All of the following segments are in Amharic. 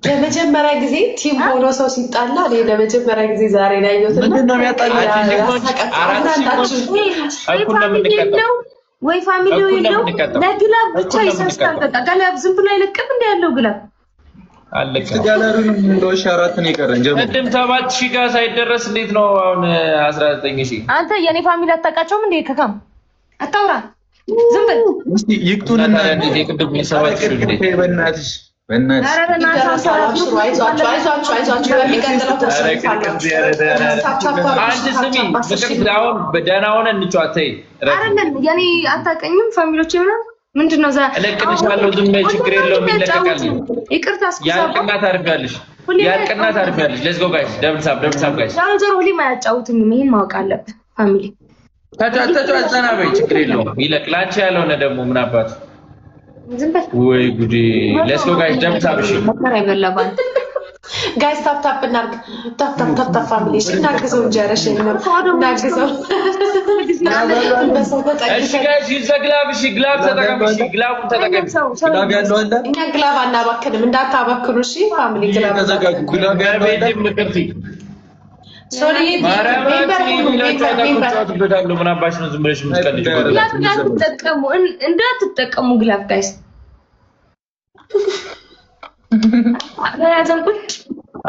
ለመጀመሪያ ጊዜ ቲም ሆኖ ሰው ሲጣላ ለመጀመሪያ ጊዜ ዛሬ ላይ ያየሁት ምንድነው የሚያጣላችሁ? ወይ ፋሚሊው የለው ለግላብ ብቻ ይሳስታል። በቃ ግላብ ዝም ብሎ አይለቅም እንደ ያለው ግላብ አለቀ። ጋለሪውን እንደው ሻራትን ይቀርን ጀምሮ ቅድም 7000 ጋር ሳይደረስ እንዴት ነው አሁን 19000? አንተ የኔ ፋሚሊ አታውቃቸውም እንዴ? ከካም አታውራ ዝም በል እስቲ ይቅጡንና እንዴ ቅድም 7000 እንዴ በእናትሽ በእናትሽ አይዟችሁ በሚቀጥለው አንቺ ስሚ ምክር አሁን በደህና ሆነ እንጫወተይ አይደለም የኔ አታውቀኝም ፋሚሊዎቼ ምንድነው ዛ እለቅልሻለሁ ዝም በይ ችግር የለውም ይለቀቃል ይቅርታ ያልቅና ታርፊያለሽ ሌትስ ጎ ጋይስ ደብል ሳብ ጋይስ ዛሬ ዞሮ ሁሌ ማያጫውቱኝም ይሄን ማወቅ አለብህ ፋሚሊ ተጫወተና በይ ችግር የለውም ይለቅላንቺ ያለውነ ደግሞ ምን አባቱ ዝም በል ወይ ጉዲ ሌትስ ጎ ጋይስ ደብል ሳብ እሺ መከራ ይበላባል ጋይስ ታፕ እናርግ ታፕ ፋሚሊ እናግዘው እንጀረሽ እናግዘው እሺ ጋይስ ይዘግላብ እሺ ግላብ ተጠቀምሽ ግላቡን ተጠቀምሽ ግላብ ያለው አለ እኛ ግላብ አናባክንም እንዳታባክኑ እሺ ፋሚሊ ግላብ ተዘጋጁ ግላብ ያለው አለ ምክርቲ ሶሪ ምን አባሽ ነው ዝም ብለሽ የምትቀልጂው እንዳትጠቀሙ ግላብ ጋይስ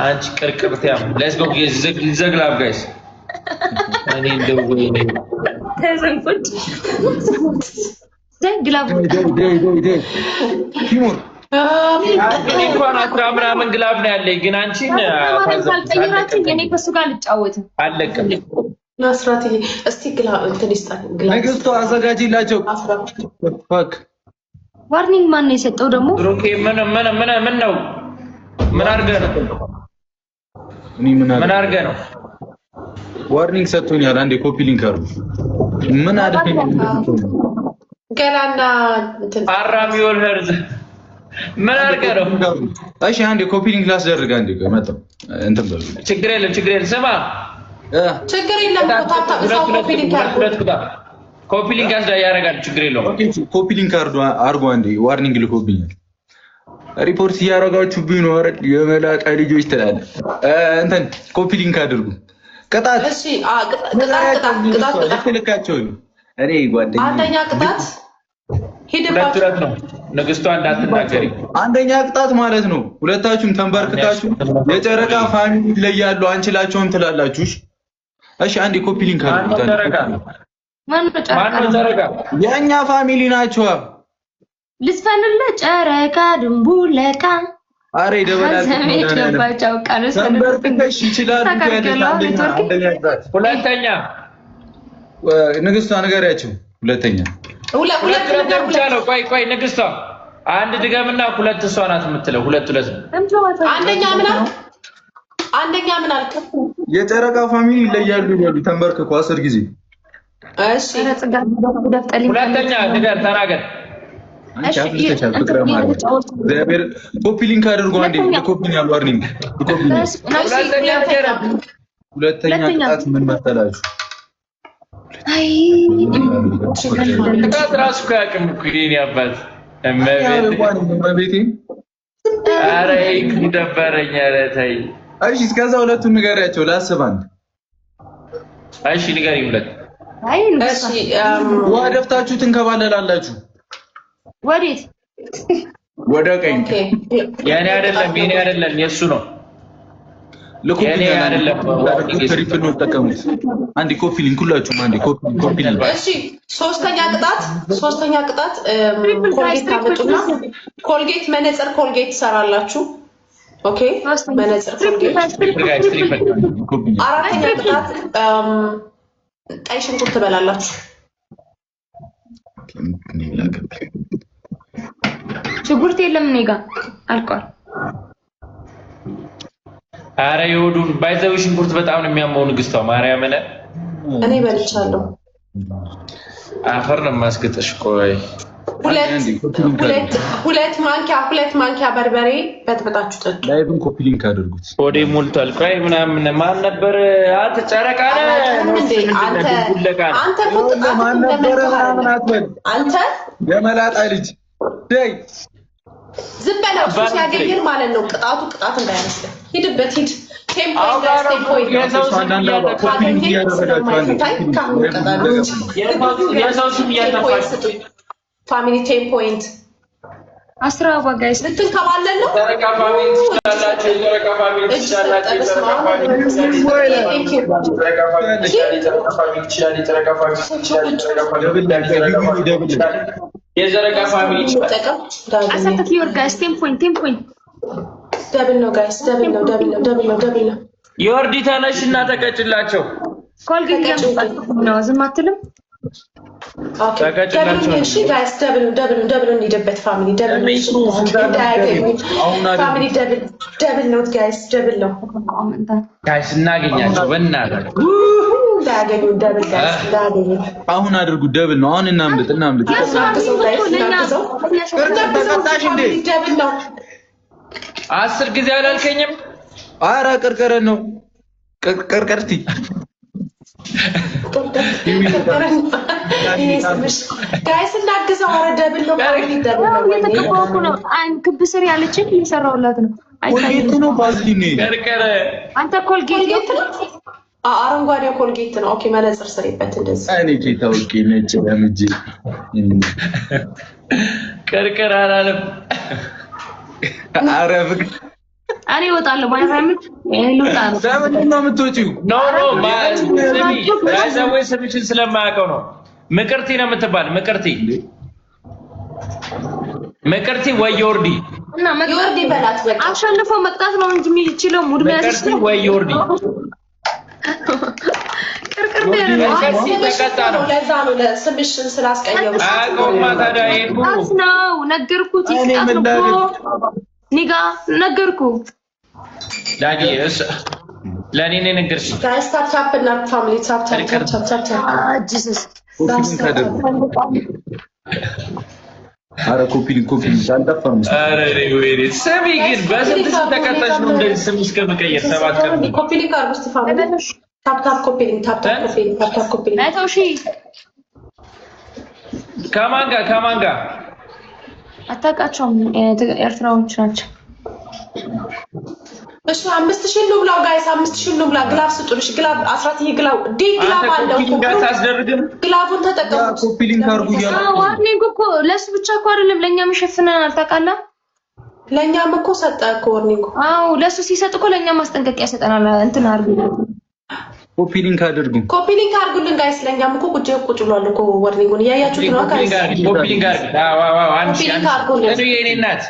አንቺ ቅርቅርቲያም ሌትስ ጎ ይዘግላብ ጋይስ እኔ እንደው ተዘንኩት ግላብ ቲሙር እኔ እንኳን አስራ ምናምን ግላብ ነው ያለኝ ግን አንቺን ታዘብታለሽ እኔ ከሱ ጋር ልጫወት አለቀም ናስራትዬ እስቲ ግላብ እንትን ይስጣል ግላብ ነገስቱ አዘጋጅላቸው ፋክ ዋርኒንግ ማን ነው የሰጠው ደግሞ ኦኬ ምን ነው ምን አርገህ ነው እኔ ምን አርገህ ነው ዋርኒንግ ሰጥቶኛል አንዴ ኮፒ ሊንክ አርጉ ምን አደረገኝ ገላና እንትን አራሚዮል ሄርዝ ምን አርገህ ነው እሺ አንዴ ኮፒ ሊንክ ላስደርግ አንዴ መጣው እንትን በሉ ችግር የለም ስማ ችግር የለም ኮፒ ሊንክ አርጉ ኮፒ ሊንክ ያደርጋል ችግር የለውም ኮፒ ሊንክ አርጉ አንዴ ዋርኒንግ ልኮብኛል ሪፖርት ያረጋችሁብኝ ነው አይደል የመላጣ ልጆች ተላለ እንትን ኮፒ ሊንክ አድርጉ ቅጣት እሺ ቅጣት ልካቸው እኔ ጓደኛ አንደኛ ቅጣት ሂድባችሁ ነው ንግስቷ እንዳትናገሪ አንደኛ ቅጣት ማለት ነው ሁለታችሁም ተንበርክካችሁ የጨረቃ ፋሚሊ ይለያሉ አንችላቸውም ትላላችሁ እሺ አንዴ ኮፒ ሊንክ አድርጉ ማን ጨረቃ የኛ ፋሚሊ ናቸው ልስፈንለ ጨረቃ ድንቡለቃ አሬ ደበላል ተንበርክከሽ ይችላል ሁለተኛ ንግስቷ ንገሪያቸው ሁለተኛ ቆይ ንግስቷ አንድ ድገምና ሁለት እሷ ናት የምትለው ሁለት አንደኛ ምን አልከ የጨረቃ ፋሚሊ ይለያሉ ይላሉ ተንበርክኩ 10 ጊዜ እሺ ሁለተኛ ንገር ተናገር እሺ እግዚአብሔር ኮፒ ሊንክ አድርጉ አንዴ ኮፒ ያለው ዋርኒንግ ኮፒ ሁለተኛ ቅጣት ምን መሰላችሁ አይ ቅጣት ራሱ ካቅም ኩሪን ያባት እመቤቴ አረ ይኩ ደበረኝ አረ ተይ እሺ እስከዛ ሁለቱን ንገሪያቸው ላስብ አንድ እሺ ንገሪ ሁለት አይ እሺ ወደፍታችሁ ትንከባለላላችሁ ወዴት ወደ ቀኝ የኔ አይደለም የሱ ነው ለኮፒ አይደለም ትሪፕል ነው ተጠቀሙት አንዴ ኮፒ ሊንክ ሁላችሁም አንዴ ኮፒ ሊንክ እሺ ሶስተኛ ቅጣት ኮልጌት ታመጡና ኮልጌት መነጽር ኮልጌት ትሰራላችሁ ኦኬ መነጽር ኮልጌት አራተኛ ቅጣት ቀይ ሽንኩርት ትበላላችሁ ሽንኩርት የለም እኔ ጋር አልቋል አረ ይሁዱን ባይዘው ሽንኩርት በጣም ነው የሚያመው ንግስቷ ማርያም እኔ በልቻለሁ አፈር ነው ማስገጠሽ ቆይ ሁለት ማንኪያ በርበሬ በጥብጣችሁ ጠጡ ላይቭን ኮፒ ሊንክ አድርጉት ወዴ ሞልቷል ቆይ ምናምን ማን ነበር አንተ ጨረቃ አንተ የመላጣ ልጅ ደይ ዝም በለው እሱ ሲያገኝህ ማለት ነው ቅጣቱ ቅጣት እንዳይመስልህ ሂድበት ሂድ ቴምፖ የሰው ስም እያጠፋችሁ ፋሚሊ 10 ፖይንት 10 አበባ ጋይስ ልትንከባለል ነው ተረካ ፋሚሊ ትችላላችሁ ተረካ ፋሚሊ ትችላላችሁ የዘረጋ ፋሚሊ አሳተክ ዩር ጋይስ 10 ፖይንት ደብል ነው ጋይስ ደብል ነው የወርዲ ተነሽና ተቀጭላቸው ኮልጌት ነው ዝም አትልም ኦኬ እሺ ጋይስ ደብል እንሂድበት ፋሚሊ ደብል ፋሚሊ ደብል ነው ጋይስ ደብል ነው ጋይስ እናገኛቸው በእናትህ እንዳያገኙ ደብል ጋይስ እንዳያገኙ አሁን አድርጉ ደብል ነው አሁን እናምልጥ ደብል ነው 10 ጊዜ አላልከኝም አራ ቀርቀረ ነው ቀርቀርቲ ጋይስ እናግዘው ኧረ ደብል ነው ፋሚሊ ደብል ነው የተቀባው ነው አን ክብ ስር ያለችን እየሰራውላት ነው ኮልጌት ነው ባዝሊን ቀርቀረ አንተ ኮልጌት ነው አረንጓዴ ኮልጌት ነው ኦኬ መነጽር ስሪበት እንደዚህ እኔ ጌታውቂ ነጭ ለምጂ ቀርቀረ አላለም አረብክ እኔ እወጣለሁ ማይራምት ልውጣ ነው ለምን ነው የምትወጪው ኖ ስሚ ያዛው ስምሽን ስለማያውቀው ነው ምቅርቲ ነው የምትባል ምቅርቲ ወይ ዮርዲ እና ዮርዲ በላት በቃ አሸንፎ መቅጣት ነው እንጂ የሚችለው ሙድ ቢያዝሽ ምቅርቲ ወይ ዮርዲ ቅርቅር ነው ለዛ ነው ለስምሽን ስላስቀየምሽ አቆማ ታዲያ ይሄዱ ነው ነገርኩት ይቅጣት ነው ኒጋ ነገርኩ ዳጊ እስ ለኔ ነኝ ነገርሽ ጋይስ ታፕ እና ፋሚሊ ታፕ ጂሰስ አረ ኮፒሊንግ አልጠፋም አረ ወይኔ ሰሚ ግን በስንት ተከታሽ ነው እንደዚህ ስም እስከመቀየር 7 ቀን ኮፒሊንግ አርጉስ ፋሚሊ ታፕ ኮፒሊንግ አይቶሺ ከማን ጋር አታውቃቸውም ኤርትራዎች ናቸው እሺ 5000 ነው ብላው ጋይስ 5000 ነው ብላ ግላፍ ስጡልሽ ግላፍ 14 ግላፍ ዲ ግላፍ አለው ግላፉን ተጠቀሙ ኮፒሊንግ አርጉ ይላል ዋርኒንግ እኮ ለሱ ብቻ እኮ አይደለም ለኛም ሸፍነናል ታውቃላ ለኛም እኮ ሰጠ እኮ ዋርኒንግ አው ለሱ ሲሰጥ እኮ ለኛም ማስጠንቀቂያ ሰጠናል እንትን አርጉ ኮፒሊንግ አርጉልን ጋይስ ለኛም እኮ ቁጭ ብሏል እኮ ዋርኒንጉን ያያችሁት ነው ጋይስ ኮፒሊንግ አርጉ ዋው አንቺ እኔ የኔ እናት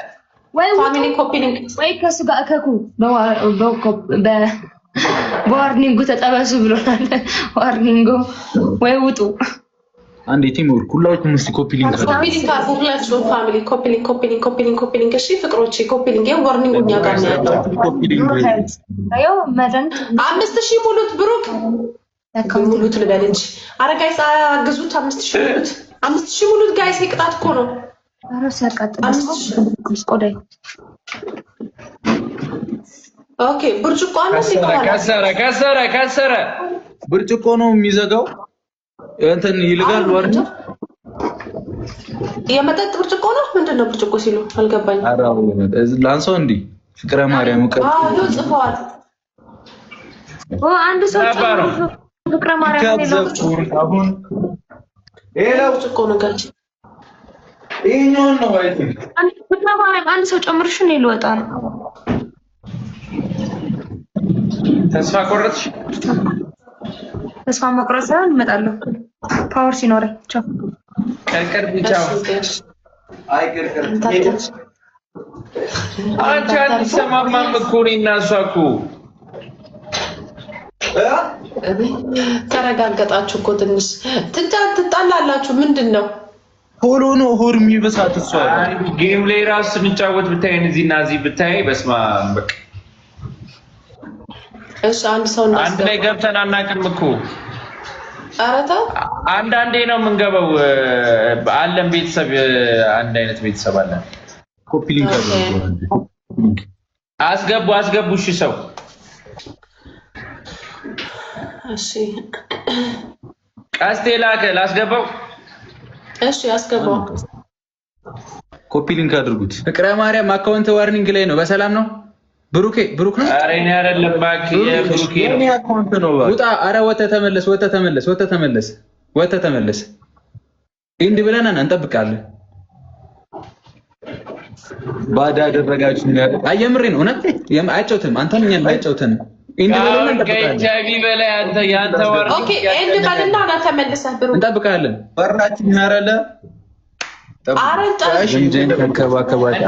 ወይ ፋሚሊ ኮፒሊንግ ወይ ከሱ ጋር እከኩ በዋርኒንጉ ተጠበሱ ብሎናል ዋርኒንጉ ወይ ውጡ አንዴ ቲሞር ሁላችሁም እስቲ ኮፒሊንግ አርጉ ሁላችሁም ፋሚሊ ኮፒሊንግ እሺ ፍቅሮቼ ኮፒሊንግ ዋርኒንጉኛ ጋር ነው ያለው ኮፒሊንግ አዮ መደን 5000 ሙሉት ብሩክ ሙሉት ልበል እንጂ አረ ጋይስ አግዙት 5000 ሙሉት ጋይስ ይቅጣት እኮ ነው አረስ ያቃጥላል ቆዳይ ኦኬ ብርጭቆ አለ ከሰረ ብርጭቆ ነው የሚዘጋው እንትን ይልጋል ወርድ የመጠጥ ብርጭቆ ነው ምንድነው ብርጭቆ ሲሉ አልገባኝ አራው ላንሶ እንዴ ፍቅረ ማርያም ቀጥ አዎ ጽፈዋል አንድ ሰው ፍቅረ ማርያም ነው አሁን ኤላው ብርጭቆ ነው ጋር ይሄኛው ነው አይት ፍቅረ ማርያም አንድ ሰው ጨምርሽ ነው ይልወጣ ነው ተስፋ ቆረጥሽ ተስፋ መቁረጥ እንመጣለሁ ፓወር ሲኖር ቻው ቀርቀር ብቻው አይቀርቀር አንቺ አትሰማማም እኮ እኔና እሷ እኮ ተረጋገጣችሁ እኮ ትንሽ ትጣላላችሁ ምንድነው ሆሎ ነው ሆር የሚበሳት እሷ ጌም ላይ ራስ ስንጫወት ብታይን እዚህና እዚህ ብታይ በስማ በቃ እሺ አንድ ሰው አንድ ላይ ገብተን አናውቅም እኮ አረታ አንዳንዴ ነው የምንገባው አለን ቤተሰብ አንድ አይነት ቤተሰብ አለን ኮፒሊንግ አስገቡ እሺ ሰው እሺ ቀስቴ ላከ ላስገባው እሺ አስገባው ኮፒ ሊንክ አድርጉት። ፍቅረ ማርያም አካውንት ዋርኒንግ ላይ ነው። በሰላም ነው? ብሩክ ነው? ኧረ እኔ አይደለም እባክህ የብሩኬ ነው። የኔ አካውንት ነው። ውጣ! ኧረ ወተህ ተመለስ። ኢንድ ብለናል፣ እንጠብቃለን። ባዳ አደረጋችሁ። አየምሬ ነው እውነት አይጨውትም። አንተም እኛን አይጨውትም። ኢንድ ብለናል፣ እንጠብቃለን። ከኤችአይቪ በላይ አንተ ያንተ ወር ኦኬ ኢንድ በልና ና ተመለሰህ ብሩክ እንጠብቃለን። በራችን ያረለ አረንጫሽ እንጀን ተከባከባች